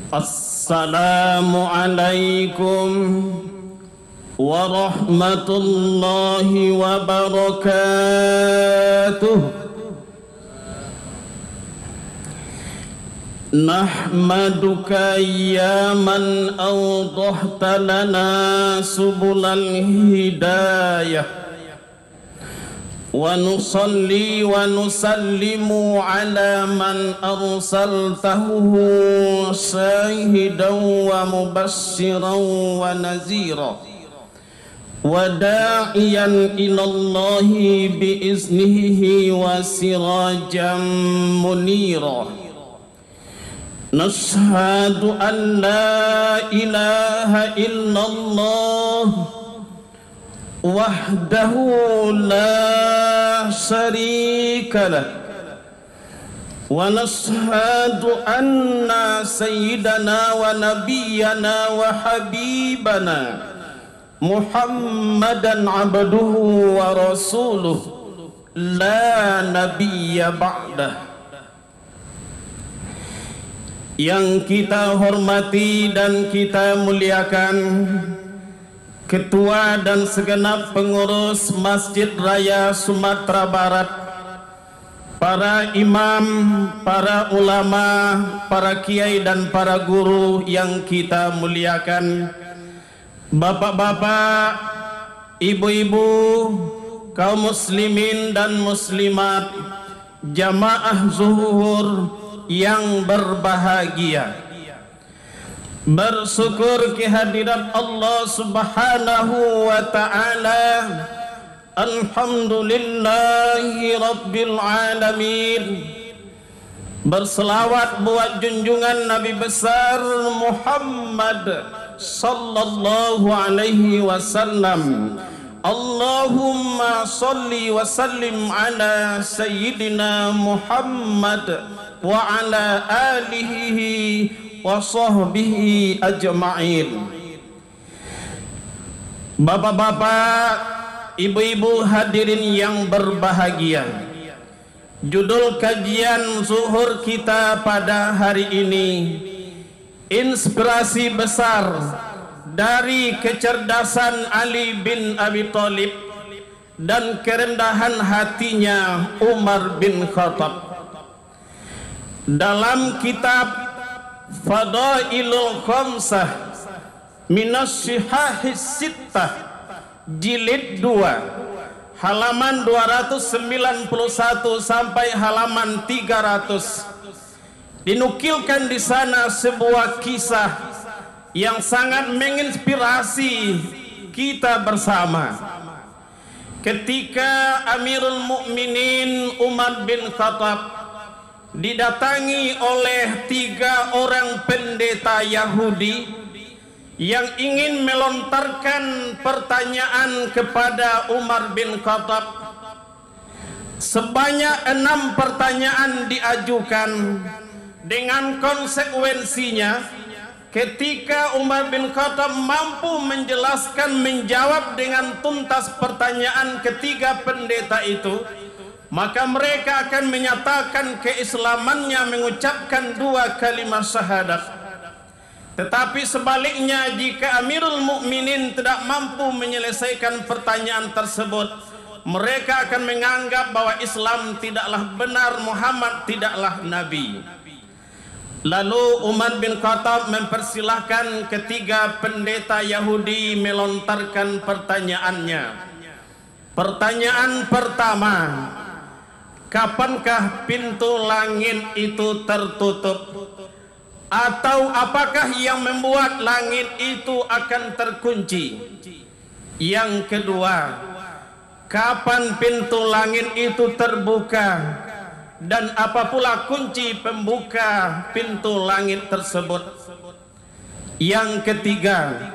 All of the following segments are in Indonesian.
Assalamualaikum warahmatullahi wabarakatuh. Nahmaduka ya man awdahta lana subulal hidayah, wa nusalli wa nusallimu ala man arsaltahu syahidan wa mubashiran wa nazira wa da'iyan ilallahi biiznihi wa sirajan munira. Nashhadu an la ilaha illallah wahdahu la syarika lah, wa nashhadu anna sayyidana wa nabiyyana wa habibana Muhammadan abduhu wa rasuluh la nabiyya ba'dah. Yang kita hormati dan kita muliakan Ketua dan segenap pengurus Masjid Raya Sumatera Barat, para imam, para ulama, para kiai dan para guru yang kita muliakan, bapak-bapak, ibu-ibu, kaum muslimin dan muslimat, jamaah zuhur yang berbahagia. Bersyukur kehadirat Allah subhanahu wa ta'ala. Alhamdulillahi rabbil alamin. Berselawat buat junjungan Nabi besar Muhammad sallallahu alaihi wasallam. Allahumma salli wa sallim ala sayyidina Muhammad wa ala alihi wa sahbihi ajma'in. Bapak-bapak, ibu-ibu hadirin yang berbahagia, judul kajian zuhur kita pada hari ini, inspirasi besar dari kecerdasan Ali bin Abi Thalib dan kerendahan hatinya Umar bin Khattab. Dalam kitab Fadailul Khamsah Minas Syihahis Sittah jilid 2 halaman 291 sampai halaman 300 dinukilkan di sana sebuah kisah yang sangat menginspirasi kita bersama. Ketika Amirul Mukminin Umar bin Khattab didatangi oleh 3 orang pendeta Yahudi yang ingin melontarkan pertanyaan kepada Umar bin Khattab. Sebanyak 6 pertanyaan diajukan. Dengan konsekuensinya, ketika Umar bin Khattab mampu menjelaskan, menjawab dengan tuntas pertanyaan ketiga pendeta itu, maka mereka akan menyatakan keislamannya, mengucapkan 2 kalimat syahadat. Tetapi sebaliknya, jika Amirul Mukminin tidak mampu menyelesaikan pertanyaan tersebut, mereka akan menganggap bahwa Islam tidaklah benar, Muhammad tidaklah Nabi. Lalu Umar bin Khattab mempersilahkan ketiga pendeta Yahudi melontarkan pertanyaannya. Pertanyaan pertama, kapankah pintu langit itu tertutup? Atau apakah yang membuat langit itu akan terkunci? Yang kedua, kapan pintu langit itu terbuka? Dan apa pula kunci pembuka pintu langit tersebut? Yang ketiga,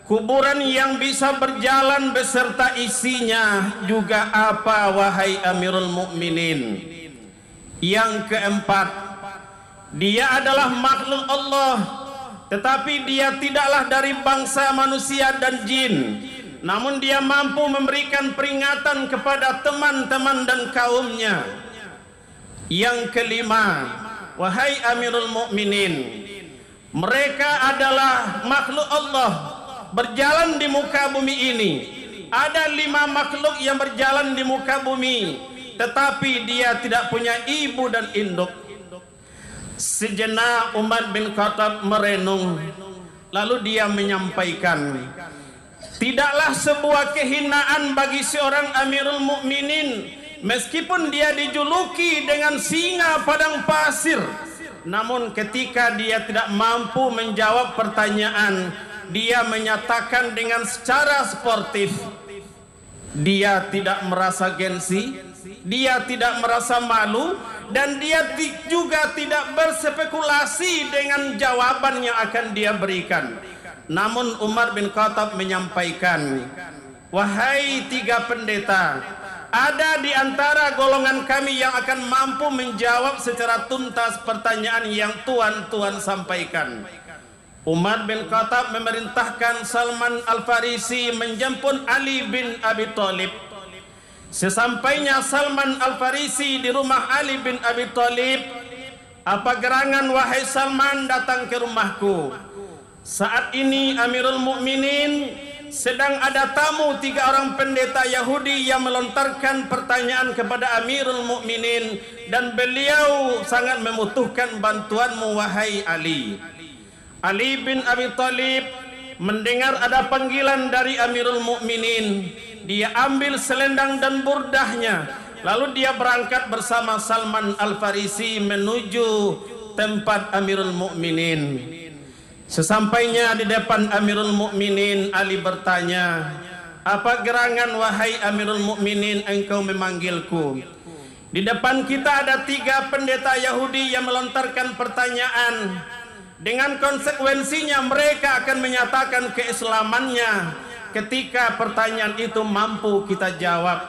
kuburan yang bisa berjalan beserta isinya juga apa, wahai Amirul Mukminin? Yang keempat, dia adalah makhluk Allah, tetapi dia tidaklah dari bangsa manusia dan jin, namun dia mampu memberikan peringatan kepada teman-teman dan kaumnya. Yang kelima, wahai Amirul Mukminin, Mereka adalah makhluk Allah berjalan di muka bumi ini. Ada 5 makhluk yang berjalan di muka bumi, tetapi dia tidak punya ibu dan induk. Sejenak Umar bin Khattab merenung, lalu dia menyampaikan, tidaklah sebuah kehinaan bagi seorang Amirul Mukminin meskipun dia dijuluki dengan singa padang pasir, namun ketika dia tidak mampu menjawab pertanyaan, dia menyatakan dengan secara sportif, dia tidak merasa gengsi, dia tidak merasa malu, dan dia juga tidak berspekulasi dengan jawaban yang akan dia berikan. Namun Umar bin Khattab menyampaikan, wahai 3 pendeta, ada di antara golongan kami yang akan mampu menjawab secara tuntas pertanyaan yang tuan sampaikan. Umar bin Khattab memerintahkan Salman Al-Farisi menjemput Ali bin Abi Thalib. Sesampainya Salman Al-Farisi di rumah Ali bin Abi Thalib, apa gerangan wahai Salman datang ke rumahku? Saat ini Amirul Mukminin sedang ada tamu 3 orang pendeta Yahudi yang melontarkan pertanyaan kepada Amirul Mukminin, dan beliau sangat membutuhkan bantuanmu wahai Ali. Ali bin Abi Thalib mendengar ada panggilan dari Amirul Mukminin. Dia ambil selendang dan burdahnya, lalu dia berangkat bersama Salman Al-Farisi menuju tempat Amirul Mukminin. Sesampainya di depan Amirul Mukminin, Ali bertanya, apa gerangan wahai Amirul Mukminin engkau memanggilku? Di depan kita ada 3 pendeta Yahudi yang melontarkan pertanyaan. Dengan konsekuensinya mereka akan menyatakan keislamannya ketika pertanyaan itu mampu kita jawab,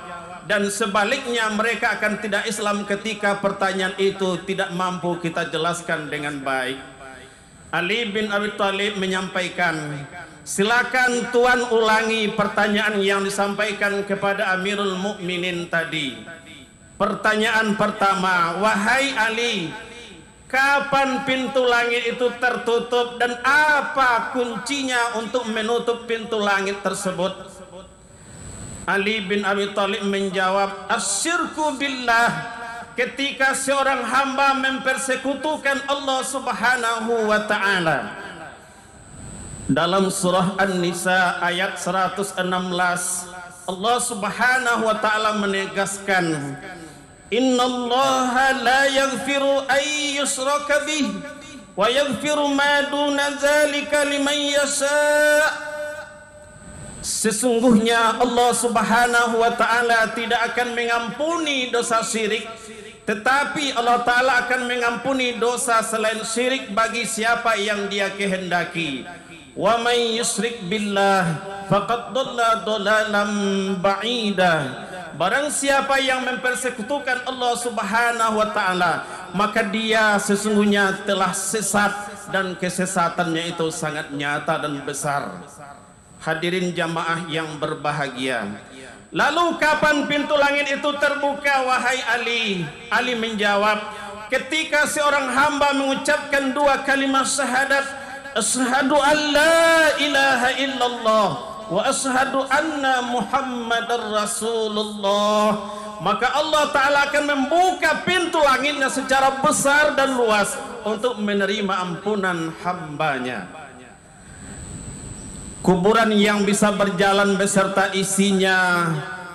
dan sebaliknya mereka akan tidak Islam ketika pertanyaan itu tidak mampu kita jelaskan dengan baik. Ali bin Abi Thalib menyampaikan, silakan tuan ulangi pertanyaan yang disampaikan kepada Amirul Mukminin tadi. Pertanyaan pertama, wahai Ali, kapan pintu langit itu tertutup dan apa kuncinya untuk menutup pintu langit tersebut? Ali bin Abi Thalib menjawab, asyirku billah, ketika seorang hamba mempersekutukan Allah Subhanahu wa ta'ala. Dalam surah An-Nisa ayat 116, Allah Subhanahu wa ta'ala menegaskan, innallaha la yaghfiru ay yushraka bih wa yaghfiru ma duna dzalika liman yasha'. Sesungguhnya Allah Subhanahu wa ta'ala tidak akan mengampuni dosa syirik, tetapi Allah Ta'ala akan mengampuni dosa selain syirik bagi siapa yang dia kehendaki. Wa may yusyrik billah faqad dhalla dhalalan ba'ida. Barang siapa yang mempersekutukan Allah Subhanahu wa ta'ala, maka dia sesungguhnya telah sesat, dan kesesatannya itu sangat nyata dan besar. Hadirin jamaah yang berbahagia, lalu kapan pintu langit itu terbuka wahai Ali? Ali menjawab, ketika seorang hamba mengucapkan 2 kalimat syahadat, asyhadu an la ilaha illallah wa asyhadu anna Muhammadar Rasulullah, maka Allah Ta'ala akan membuka pintu langitnya secara besar dan luas untuk menerima ampunan hambanya. Kuburan yang bisa berjalan beserta isinya,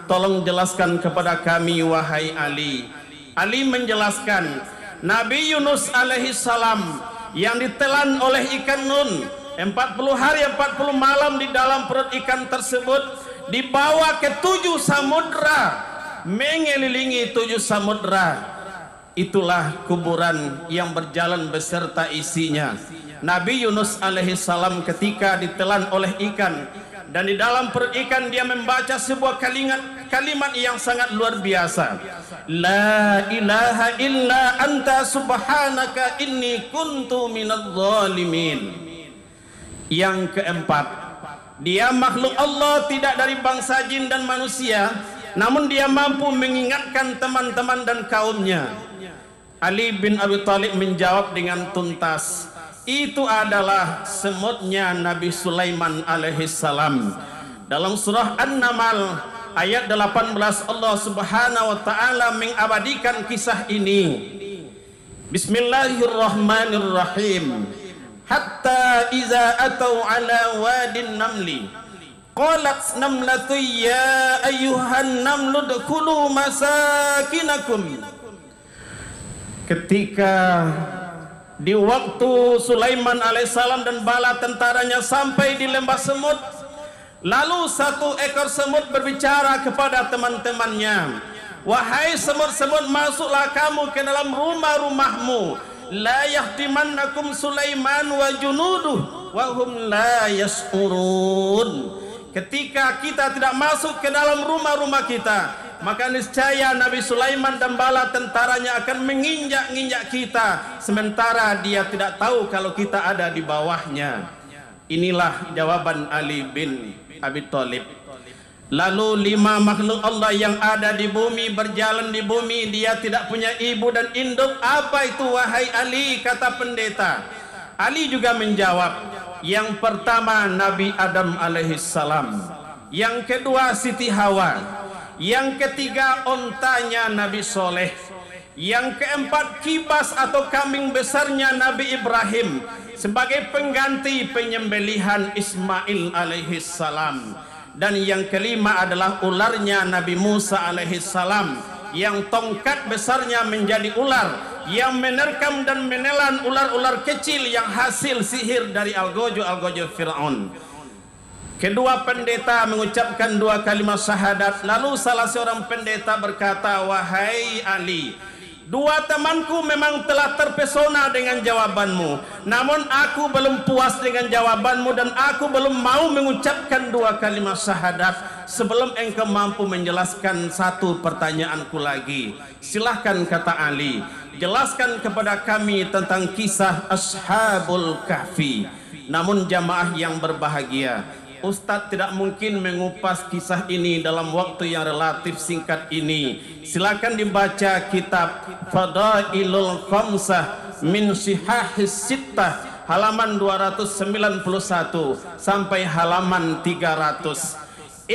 tolong jelaskan kepada kami wahai Ali. Ali menjelaskan, Nabi Yunus alaihi salam yang ditelan oleh ikan nun 40 hari 40 malam di dalam perut ikan tersebut, dibawa ke 7 samudra, mengelilingi 7 samudra. Itulah kuburan yang berjalan beserta isinya. Nabi Yunus alaihi salam ketika ditelan oleh ikan, dan di dalam perut ikan dia membaca sebuah kalimat yang sangat luar biasa. La ilaha illa anta subhanaka inni kuntu minadh dhalimin. Yang keempat, dia makhluk Allah, tidak dari bangsa jin dan manusia, namun dia mampu mengingatkan teman-teman dan kaumnya. Ali bin Abi Thalib menjawab dengan tuntas, itu adalah semutnya Nabi Sulaiman alaihissalam. Dalam surah An-Naml ayat 18 Allah Subhanahu wa taala mengabadikan kisah ini. Bismillahirrahmanirrahim. Hatta iza atau ala wadin namli qalat namlatu ya ayyuhan namlu dkhulu masakinakum. Ketika di waktu Sulaiman alaihissalam dan bala tentaranya sampai di lembah semut, lalu satu ekor semut berbicara kepada teman-temannya, wahai semut-semut, masuklah kamu ke dalam rumah-rumahmu. La yahtimannakum Sulaiman wa junuduh wa hum la yash'urun. Ketika kita tidak masuk ke dalam rumah-rumah kita, maka niscaya Nabi Sulaiman dan bala tentaranya akan menginjak-injak kita, sementara dia tidak tahu kalau kita ada di bawahnya. Inilah jawaban Ali bin Abi Thalib. Lalu 5 makhluk Allah yang ada di bumi berjalan di bumi, dia tidak punya ibu dan induk. Apa itu wahai Ali? Kata pendeta. Ali juga menjawab, yang pertama Nabi Adam alaihissalam, yang kedua Siti Hawa, yang ketiga ontanya Nabi Soleh, yang keempat kibas atau kambing besarnya Nabi Ibrahim sebagai pengganti penyembelihan Ismail alaihissalam. Dan yang kelima adalah ularnya Nabi Musa alaihissalam, yang tongkat besarnya menjadi ular yang menerkam dan menelan ular-ular kecil yang hasil sihir dari algojo Fir'aun. Kedua pendeta mengucapkan 2 kalimat syahadat. Lalu salah seorang pendeta berkata, wahai Ali, 2 temanku memang telah terpesona dengan jawabanmu, namun aku belum puas dengan jawabanmu dan aku belum mau mengucapkan 2 kalimat syahadat sebelum engkau mampu menjelaskan 1 pertanyaanku lagi. Silahkan, kata Ali, jelaskan kepada kami tentang kisah Ashabul Kahfi. Namun jamaah yang berbahagia, Ustadz tidak mungkin mengupas kisah ini dalam waktu yang relatif singkat ini. Silakan dibaca kitab Fadailul Khamsah min Shihahis Sittah halaman 291 sampai halaman 300.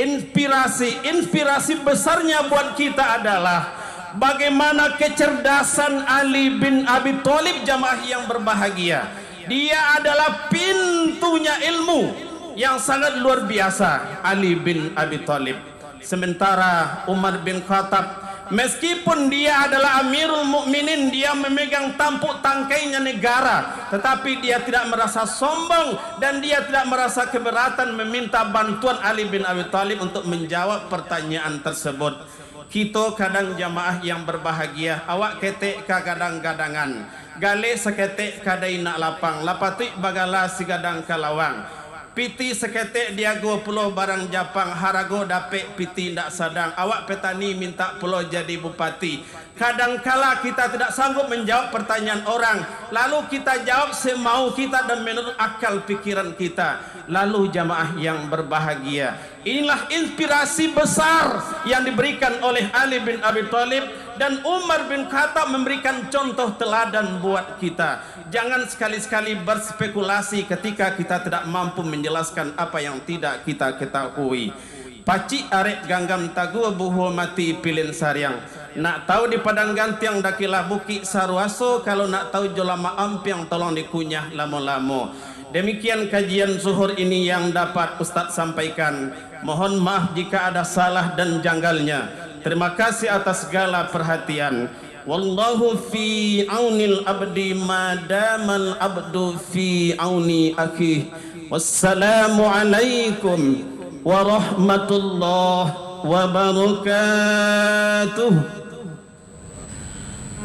Inspirasi besarnya buat kita adalah bagaimana kecerdasan Ali bin Abi Thalib, jamaah yang berbahagia. Dia adalah pintunya ilmu yang sangat luar biasa, Ali bin Abi Thalib. Sementara Umar bin Khattab, meskipun dia adalah Amirul Mukminin, dia memegang tampuk tangkainya negara, tetapi dia tidak merasa sombong dan dia tidak merasa keberatan meminta bantuan Ali bin Abi Thalib untuk menjawab pertanyaan tersebut. Kita kadang jamaah yang berbahagia, awak ketek kadang-gadangan, gale seketek kadai nak lapang, lapati bagala si gadang kalawang. Piti seketek dia 20 barang Japang, harago dapet piti ndak sadang. Awak petani minta pulau jadi bupati. Kadangkala kita tidak sanggup menjawab pertanyaan orang, lalu kita jawab semau kita dan menurut akal pikiran kita. Lalu jamaah yang berbahagia, inilah inspirasi besar yang diberikan oleh Ali bin Abi Thalib, dan Umar bin Khattab memberikan contoh teladan buat kita. Jangan sekali-sekali berspekulasi ketika kita tidak mampu menjelaskan apa yang tidak kita ketahui. Pacik arek ganggam tagu buhu mati pilin saryang. Nak tahu di padang gantiang dakilah buki sarwaso, kalau nak tahu jolama ampiang tolong dikunyah lamo-lamo. Demikian kajian zuhur ini yang dapat Ustadz sampaikan. Mohon maaf jika ada salah dan janggalnya. Terima kasih atas segala perhatian. Wallahu fi aunil abdi madamal abdu fi auni akhi. Wassalamu alaikum warahmatullahi wabarakatuh.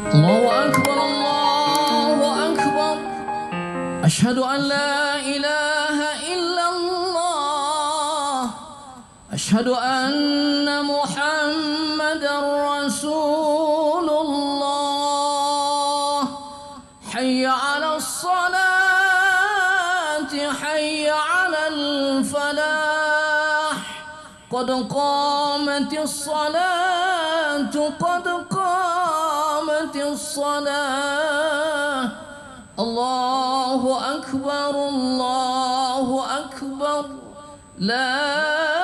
Allahu akbar, Allahu akbar. Asyhadu an la ilaha illallah. Asyhadu anna Muhammadar Rasulullah. Hayya 'alas salati, hayya 'alal falah. Qad qamatis salatu, qad qamatis salah. الله أكبر الله أكبر لا